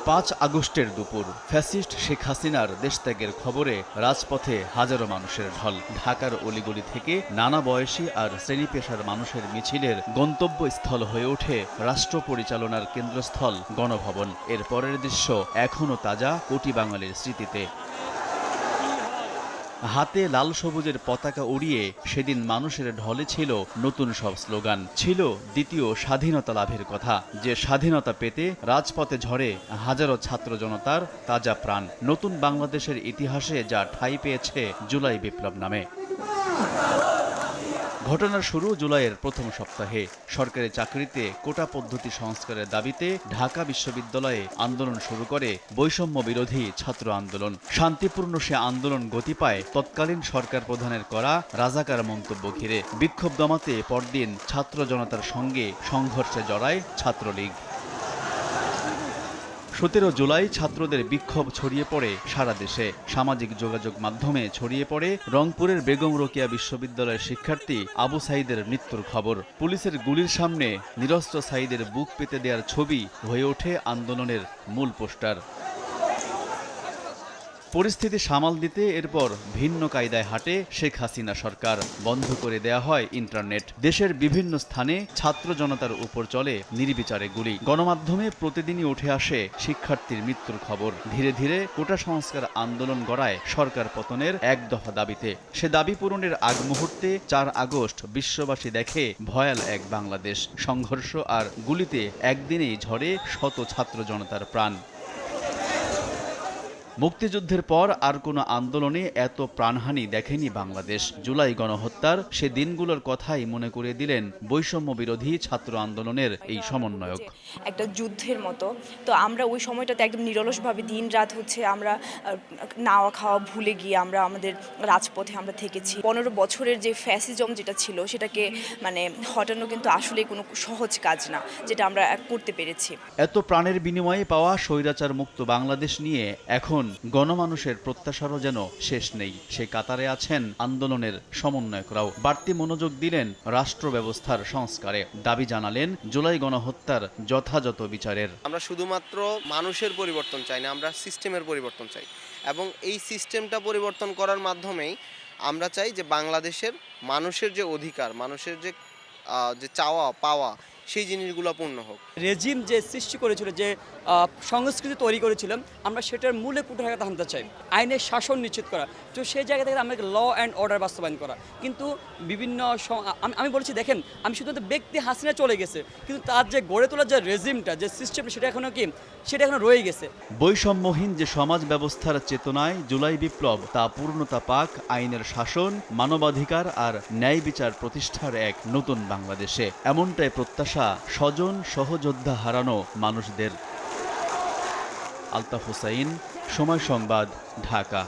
5 আগস্টের দুপুর ফ্যাসিস্ট শেখ হাসিনার দেশত্যাগের খবরে রাজপথে হাজারো মানুষের ঢল। ঢাকার অলিগলি থেকে নানা বয়সী আর শ্রেণী পেশার মানুষের মিছিলের গন্তব্যস্থল হয়ে ওঠে রাষ্ট্র পরিচালনার কেন্দ্রস্থল গণভবন। এর পরের দৃশ্য এখনও তাজা কোটি বাঙালির স্মৃতিতে। হাতে লাল সবুজের পতাকা উড়িয়ে সেদিন মানুষের ঢলে ছিল নতুন সব স্লোগান। ছিল দ্বিতীয় স্বাধীনতা লাভের কথা, যে স্বাধীনতা পেতে রাজপথে ঝরে হাজারো ছাত্র জনতার তাজা প্রাণ। নতুন বাংলাদেশের ইতিহাসে যা ঠাঁই পেয়েছে জুলাই বিপ্লব নামে। ঘটনার শুরু জুলাইয়ের প্রথম সপ্তাহে। সরকারি চাকরিতে কোটা পদ্ধতি সংস্কারের দাবিতে ঢাকা বিশ্ববিদ্যালয়ে আন্দোলন শুরু করে বৈষম্য বিরোধী ছাত্র আন্দোলন। শান্তিপূর্ণ সে আন্দোলন গতি পায় তৎকালীন সরকার প্রধানের করা রাজাকার মন্তব্য ঘিরে। বিক্ষোভ দমাতে পরদিন ছাত্র জনতার সঙ্গে সংঘর্ষে জড়ায় ছাত্রলীগ। 17 জুলাই ছাত্রদের বিক্ষোভ ছড়িয়ে পড়ে সারা দেশে। সামাজিক যোগাযোগ মাধ্যমে ছড়িয়ে পড়ে রংপুরের বেগম রোকেয়া বিশ্ববিদ্যালয়ের শিক্ষার্থী আবু সাঈদের মৃত্যুর খবর। পুলিশের গুলির সামনে নিরস্ত্র সাঈদের বুক পেতে দেওয়ার ছবি হয়ে ওঠে আন্দোলনের মূল পোস্টার। পরিস্থিতি সামাল দিতে এরপর ভিন্ন কায়দায় হাঁটে শেখ হাসিনা সরকার। বন্ধ করে দেয়া হয় ইন্টারনেট। দেশের বিভিন্ন স্থানে ছাত্র জনতার উপর চলে নির্বিচারে গুলি। গণমাধ্যমে প্রতিদিনই উঠে আসে শিক্ষার্থীর মৃত্যুর খবর। ধীরে ধীরে কোটা সংস্কার আন্দোলন গড়ায় সরকার পতনের এক দফা দাবিতে। সে দাবি পূরণের আগ মুহূর্তে 4 আগস্ট বিশ্ববাসী দেখে ভয়াল এক বাংলাদেশ। সংঘর্ষ আর গুলিতে একদিনেই ঝরে শত ছাত্র জনতার প্রাণ। মুক্তিযুদ্ধের পর আর কোনো আন্দোলনে এত প্রাণহানি দেখেনি বাংলাদেশ। জুলাই গণহত্যার সে দিনগুলোর কথাই মনে করে দিলেন বৈষম্য বিরোধী ছাত্র আন্দোলনের এই সমন্বয়ক। একটা যুদ্ধের মতো। তো আমরা ওই সময়টাতে একদম নিরলসভাবে দিন রাত হচ্ছে আমরা নাওয়া খাওয়া ভুলে গিয়ে আমরা আমাদের রাজপথে আমরা থেকেছি। 15 বছরের যে ফ্যাসিজম যেটা ছিল সেটাকে হটানো কিন্তু আসলে কোনো সহজ কাজ না, যেটা আমরা করতে পেরেছি। এত প্রাণের বিনিময়ে পাওয়া স্বৈরাচার মুক্ত বাংলাদেশ নিয়ে এখন গণমানুষের প্রত্যাশারও যেন শেষ নেই। সে কাতারে আছেন আন্দোলনের সমন্বয়করাও। বাড়তি মনোযোগ দিলেন রাষ্ট্র ব্যবস্থার সংস্কারে। দাবি জানালেন জুলাই গণহত্যার যথাযথ বিচারের। আমরা শুধুমাত্র মানুষের পরিবর্তন চাই না, আমরা সিস্টেমের পরিবর্তন চাই, এবং এই সিস্টেমটা পরিবর্তন করার মাধ্যমেই আমরা চাই যে বাংলাদেশের মানুষের যে অধিকার, মানুষের যে চাওয়া পাওয়া, সেই জিনিসগুলো পূর্ণ হোক। রেজিম যে সৃষ্টি করেছিল, যে সংস্কৃতি তৈরি করেছিলাম, আমরা সেটার মূলে কুঠারাঘাত আনতে চাই। আইনের শাসন নিশ্চিত করা, তো সেই জায়গা থেকে আমাকে ল অ্যান্ড অর্ডার বাস্তবায়ন করা। কিন্তু বিভিন্ন আমি বলেছি, দেখেন, আমি শুধুমাত্র ব্যক্তি হাসিনা চলে গেছে, কিন্তু তার যে গড়ে তোলার যে রেজিমটা, যে সিস্টেম, সেটা এখনো রয়ে গেছে। বৈষম্যহীন যে সমাজ ব্যবস্থার চেতনায় জুলাই বিপ্লব, তা পূর্ণতা পাক আইনের শাসন, মানবাধিকার আর ন্যায় বিচার প্রতিষ্ঠার এক নতুন বাংলাদেশে। এমনটাই প্রত্যাশা স্বজন সহযোদ্ধা হারানো মানুষদের। আলতাফ হোসাইন, সময় সংবাদ, ঢাকা।